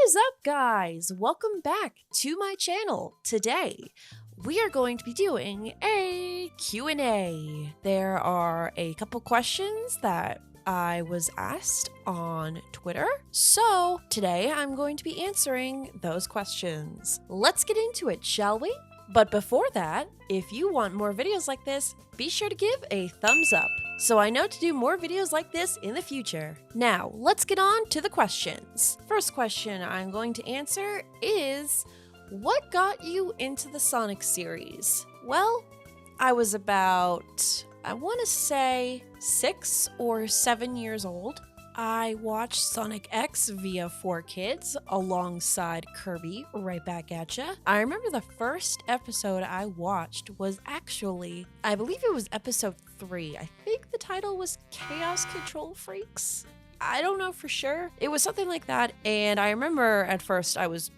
is up, guys? Welcome back to my channel. Today, we are going to be doing a Q&A. There are a couple questions that I was asked on Twitter, so today I'm going to be answering those questions. Let's get into it, shall we? But before that, if you want more videos like this, be sure to give a thumbs up so I know to do more videos like this in the future. Now, let's get on to the questions. First question I'm going to answer is, what got you into the Sonic series? Well, I was about, I want to say 6 or 7 years old. I watched Sonic X via 4Kids alongside Kirby right back at ya. I remember the first episode I watched was actually, I believe it was episode 3. I think the title was Chaos Control Freaks. I don't know for sure. It was something like that, and I remember at first I was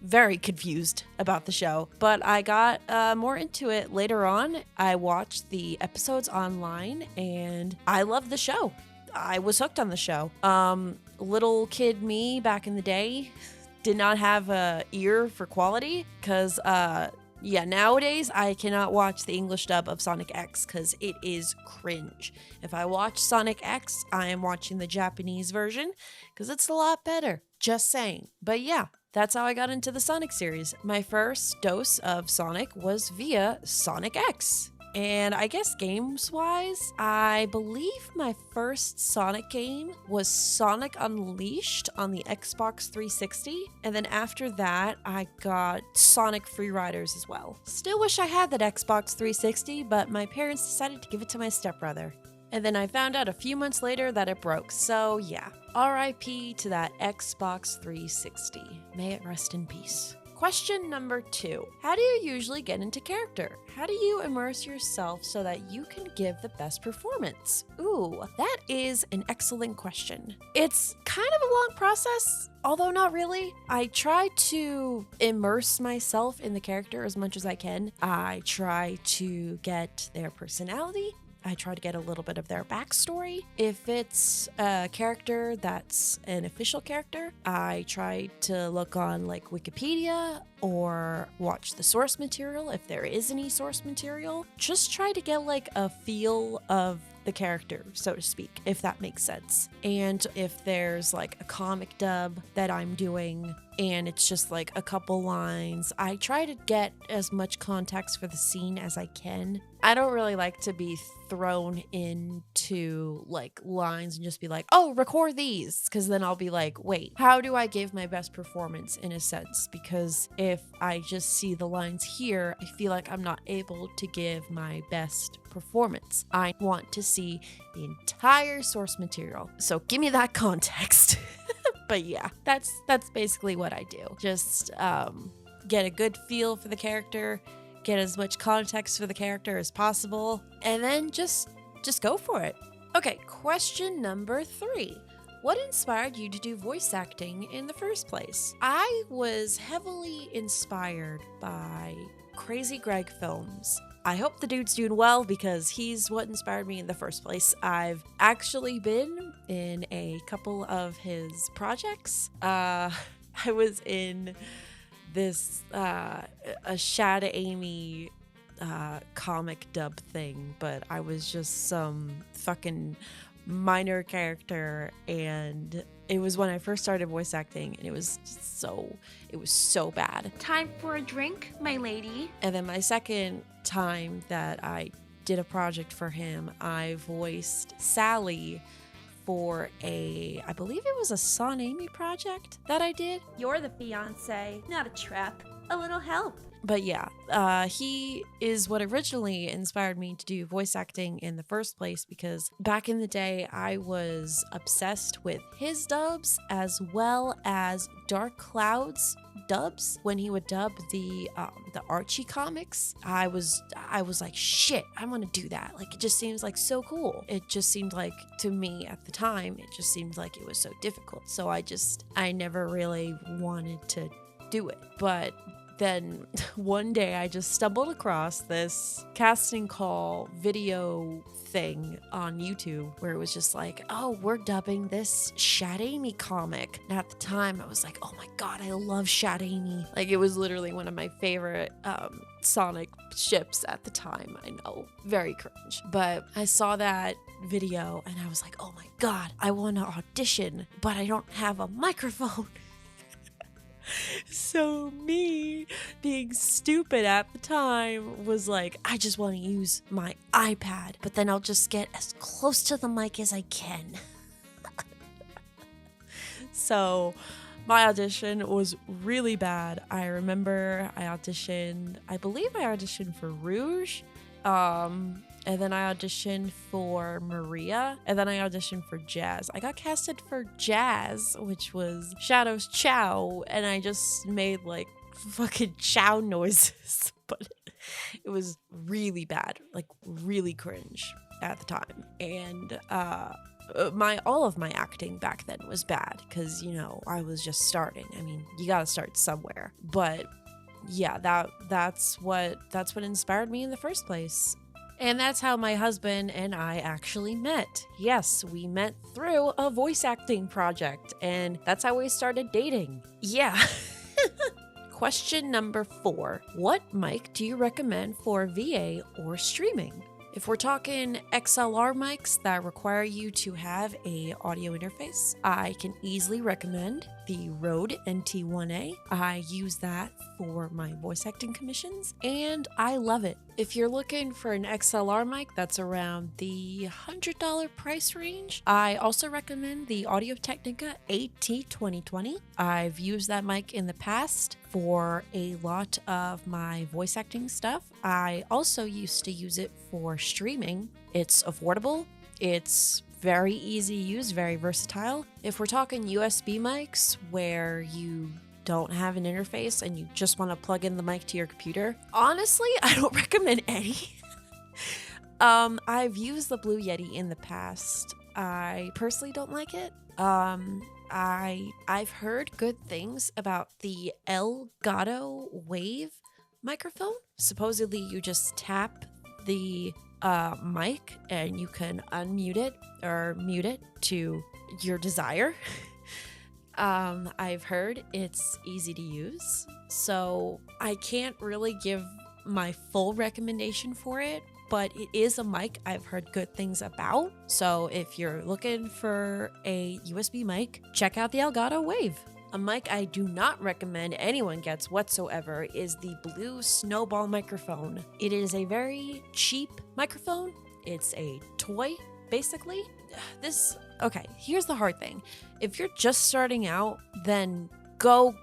very confused about the show, but I got more into it later on. I watched the episodes online, and I loved the show. I was hooked on the show. Little kid me back in the day did not have a ear for quality because, nowadays I cannot watch the English dub of Sonic X because it is cringe. If I watch Sonic X, I am watching the Japanese version because it's a lot better. Just saying. But yeah, that's how I got into the Sonic series. My first dose of Sonic was via Sonic X. And I guess games-wise, I believe my first Sonic game was Sonic Unleashed on the Xbox 360. And then after that, I got Sonic Free Riders as well. Still wish I had that Xbox 360, but my parents decided to give it to my stepbrother. And then I found out a few months later that it broke, so yeah. RIP to that Xbox 360. May it rest in peace. Question number 2. How do you usually get into character? How do you immerse yourself so that you can give the best performance? Ooh, that is an excellent question. It's kind of a long process, although not really. I try to immerse myself in the character as much as I can. I try to get their personality. I try to get a little bit of their backstory. If it's a character that's an official character, I try to look on like Wikipedia or watch the source material if there is any source material. Just try to get like a feel of the character, so to speak, if that makes sense. And if there's like a comic dub that I'm doing and it's just like a couple lines, I try to get as much context for the scene as I can. I don't really like to be thrown into like lines and just be like, oh, record these, because then I'll be like, wait, how do I give my best performance in a sense? Because if I just see the lines here, I feel like I'm not able to give my best performance. I want to see the entire source material. So give me that context. But yeah, that's basically what I do. Just get a good feel for the character, get as much context for the character as possible, and then just go for it. Okay, question number 3. What inspired you to do voice acting in the first place? I was heavily inspired by Crazy Greg films. I hope the dude's doing well because he's what inspired me in the first place. I've actually been in a couple of his projects. I was in this a Shad Amy comic dub thing, but I was just some fucking minor character, and it was when I first started voice acting, and it was so bad. Time for a drink, my lady. And then my second time that I did a project for him, I voiced Sally for I believe it was a Son Amy project that I did. You're the fiance, not a trap. A little help. But yeah, he is what originally inspired me to do voice acting in the first place, because back in the day, I was obsessed with his dubs as well as Dark Cloud's dubs. When he would dub the Archie comics, I was like, shit, I want to do that. Like, it just seems like so cool. It just seemed like, to me at the time, it just seemed like it was so difficult. So I never really wanted to do it. But then one day I just stumbled across this casting call video thing on YouTube where it was just like, oh, we're dubbing this Shad Amy comic. And at the time I was like, oh my god, I love Shad Amy. Like, it was literally one of my favorite Sonic ships at the time. I know, very cringe. But I saw that video and I was like, oh my god, I want to audition, but I don't have a microphone. So me, being stupid at the time, was like, I just want to use my iPad, but then I'll just get as close to the mic as I can. So my audition was really bad. I remember I believe I auditioned for Rouge. And then I auditioned for Maria, and then I auditioned for Jazz. I got casted for Jazz, which was Shadow's Chow, and I just made like fucking chow noises, but it was really bad, like really cringe at the time. And all of my acting back then was bad because, you know, I was just starting. I mean, you gotta start somewhere. But yeah, that's what inspired me in the first place. And that's how my husband and I actually met. Yes, we met through a voice acting project, and that's how we started dating. Yeah. Question number 4. What mic do you recommend for VA or streaming? If we're talking XLR mics that require you to have a audio interface, I can easily recommend the Rode NT1A. I use that for my voice acting commissions, and I love it. If you're looking for an XLR mic that's around the $100 price range, I also recommend the Audio-Technica AT2020. I've used that mic in the past for a lot of my voice acting stuff. I also used to use it for streaming. It's affordable. It's very easy to use, very versatile. If we're talking USB mics where you don't have an interface and you just want to plug in the mic to your computer, honestly, I don't recommend any. I've used the Blue Yeti in the past. I personally don't like it. I've heard good things about the Elgato Wave microphone. Supposedly you just tap the mic and you can unmute it or mute it to your desire. I've heard it's easy to use, so I can't really give my full recommendation for it, but it is a mic I've heard good things about. So if you're looking for a USB mic, check out the Elgato Wave. A mic I do not recommend anyone gets whatsoever is the Blue Snowball microphone. It is a very cheap microphone. It's a toy, basically. Okay, here's the hard thing. If you're just starting out, then go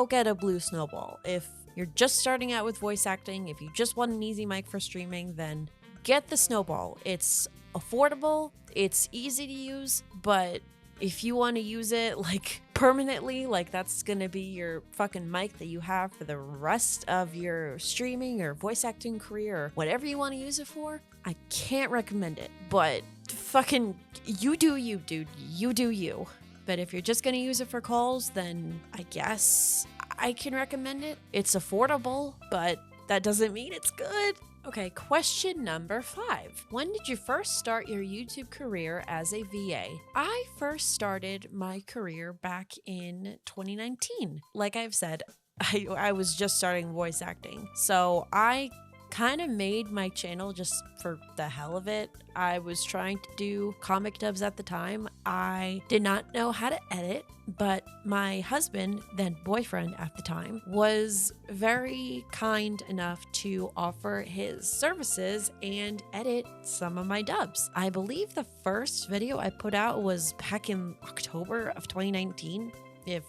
get a Blue Snowball. If you're just starting out with voice acting, if you just want an easy mic for streaming, then get the Snowball. It's affordable, it's easy to use, but if you want to use it like permanently, like that's gonna be your fucking mic that you have for the rest of your streaming or voice acting career or whatever you want to use it for, I can't recommend it. But fucking you do you, dude. You do you. But if you're just gonna use it for calls, then I guess I can recommend it. It's affordable, but that doesn't mean it's good. Okay, question number 5. When did you first start your YouTube career as a VA? I first started my career back in 2019. Like I've said, I was just starting voice acting. So I kind of made my channel just for the hell of it. I was trying to do comic dubs at the time. I did not know how to edit, but my husband, then boyfriend at the time, was very kind enough to offer his services and edit some of my dubs. I believe the first video I put out was back in October of 2019, if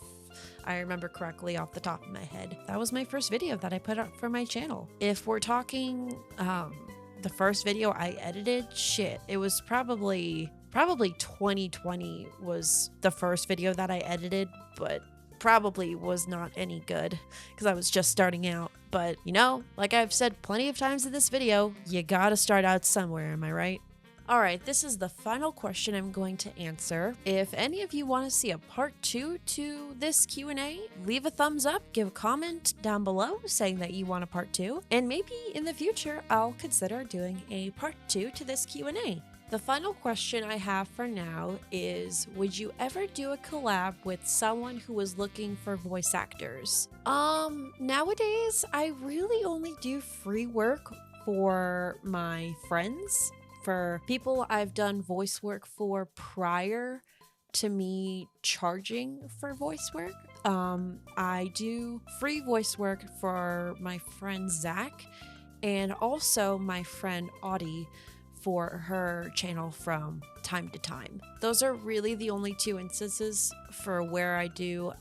I remember correctly off the top of my head. That was my first video that I put up for my channel. If we're talking the first video I edited, shit, it was probably 2020 was the first video that I edited, but probably was not any good because I was just starting out. But you know, like I've said plenty of times in this video, you gotta start out somewhere, am I right? All right, this is the final question I'm going to answer. If any of you want to see a part 2 to this Q&A, leave a thumbs up, give a comment down below saying that you want a part 2, and maybe in the future I'll consider doing a part 2 to this Q&A. The final question I have for now is, would you ever do a collab with someone who was looking for voice actors? Nowadays I really only do free work for my friends, for people I've done voice work for prior to me charging for voice work. I do free voice work for my friend Zach and also my friend Audie for her channel from time to time. Those are really the only 2 instances for where I do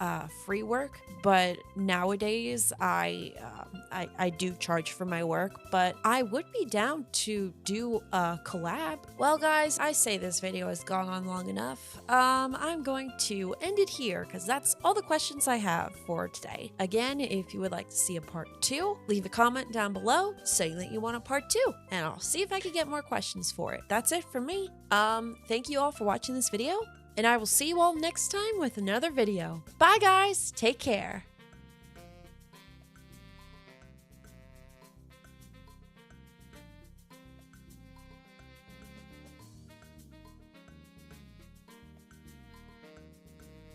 free work, but nowadays I do charge for my work, but I would be down to do a collab. Well guys, I say this video has gone on long enough. I'm going to end it here because that's all the questions I have for today. Again, if you would like to see a part 2, leave a comment down below saying that you want a part 2, and I'll see if I can get more questions for it. That's it for me. Thank you all for watching this video, and I will see you all next time with another video. Bye guys, take care.